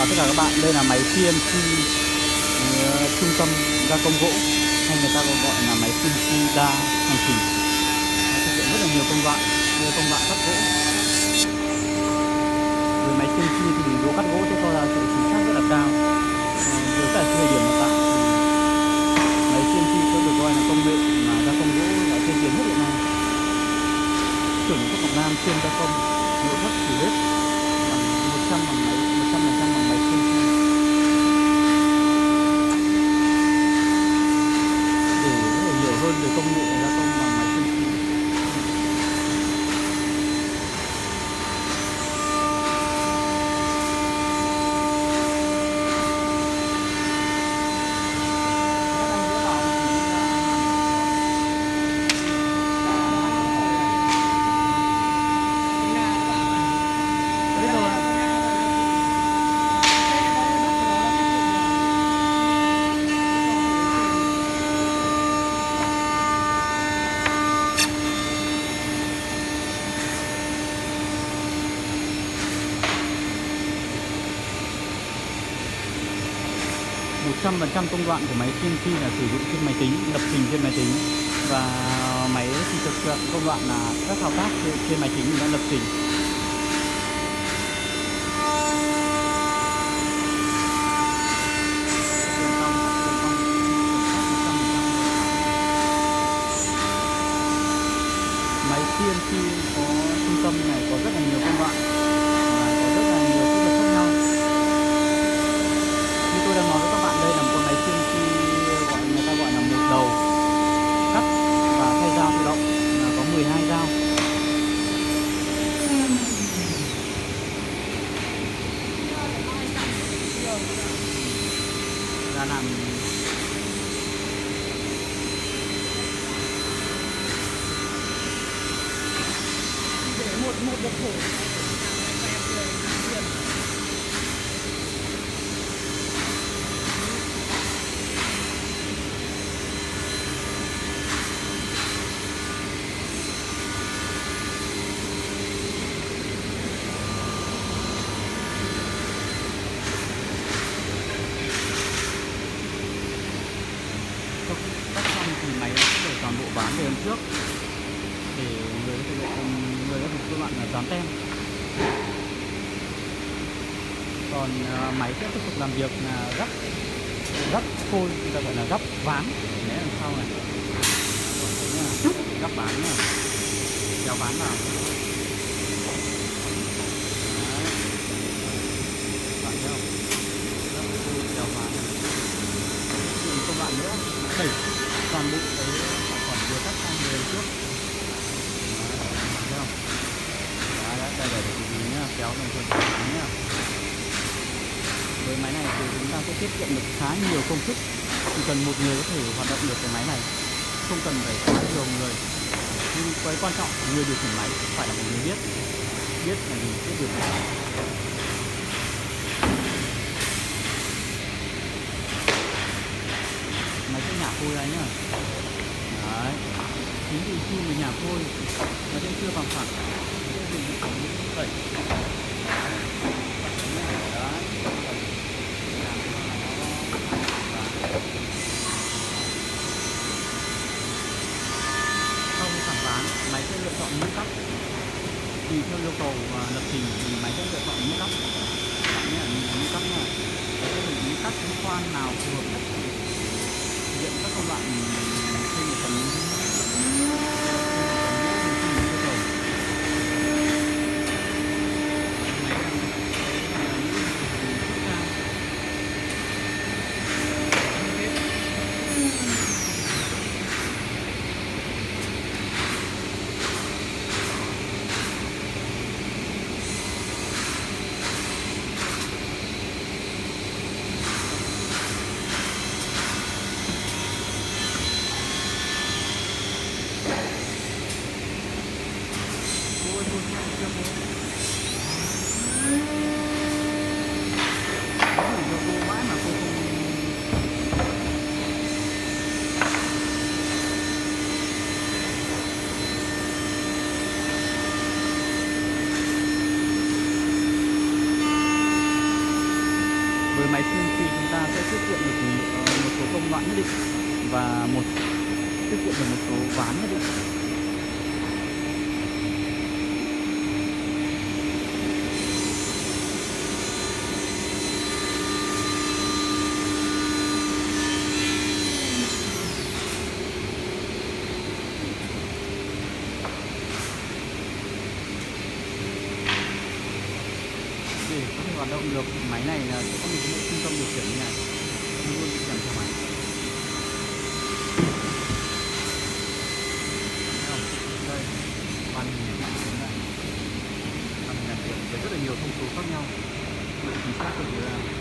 chào tất cả các bạn. Đây là máy CNC trung tâm gia công gỗ, hay người ta còn gọi là máy CNC đa hành trình. Nó thực hiện rất là nhiều công đoạn, như công đoạn cắt gỗ. Với máy CNC thì độ cắt gỗ sẽ cho ra sự chính xác rất là cao. Với cả thời điểm hiện tại thì máy CNC có được gọi là công nghệ mà gia công gỗ đã tiên tiến nhất hiện nay. Chuẩn quốc Quảng Nam chuyên gia công nội thất tủ bếp bằng 100% bằng máy CNC. Để có thể hiểu hơn về công nghệ gia công bằng máy CNC. Trăm phần trăm công đoạn của máy CNC là sử dụng trên máy tính, lập trình trên máy tính, và máy thì thực hiện công đoạn là các thao tác trên máy tính đã lập trình. Máy CNC có trung tâm này có rất là nhiều công đoạn, có rất là nhiều kỹ thuật khác nhau. Như tôi đang nói với các bạn, đây là một con máy CNC người ta gọi là một đầu cắt và thay dao tự động, là có 12 dao. Ra làm một đợt thử. cắt xong thì máy nó sẽ để toàn bộ ván về hôm trước để người có thể cơ bạn là dán tem. Còn máy sẽ tiếp tục làm việc là gấp phôi, người ta gọi là gấp ván. Đấy đằng sau này, gấp ván nha, kéo ván vào. Bạn thấy không? Gấp phôi kéo ván. Công đoạn nữa đẩy toàn bộ cái sản phẩm vừa cắt sang về trước. Thấy không? Đấy, đây để từ nhá, kéo thành phần nhá. Với máy này thì chúng ta sẽ tiết kiệm được khá nhiều công sức. Chỉ cần một người có thể hoạt động được cái máy này, không cần phải quá nhiều người. Nhưng cái quan trọng người điều khiển máy phải là một người biết là gì, biết điều khiển. Máy sẽ nhả phôi ra nhá. Đấy, chính vì khi mình nhả phôi nó sẽ chưa bằng phẳng, nó sẽ dùng cái đẩy. Sau khi thẳng ván, máy sẽ lựa chọn mũi cắt. Tùy theo yêu cầu lập trình thì máy sẽ lựa chọn mũi cắt. Bạn nhé, mình là mũi cắt nha. Sẽ dùng mũi cắt cái khoan nào phù hợp nhất thực hiện các công đoạn trên một phần. máy CNC chúng ta sẽ tiết kiệm được một số công đoạn nhất định và tiết kiệm được một số ván nhất định. Để có thể hoạt động được máy này là sẽ có một cái trung tâm điều khiển như này, luôn luôn đi kèm theo máy. Thấy không? Đây, màn hình này, màn hình làm việc với rất là nhiều thông số khác nhau, để chính xác cho người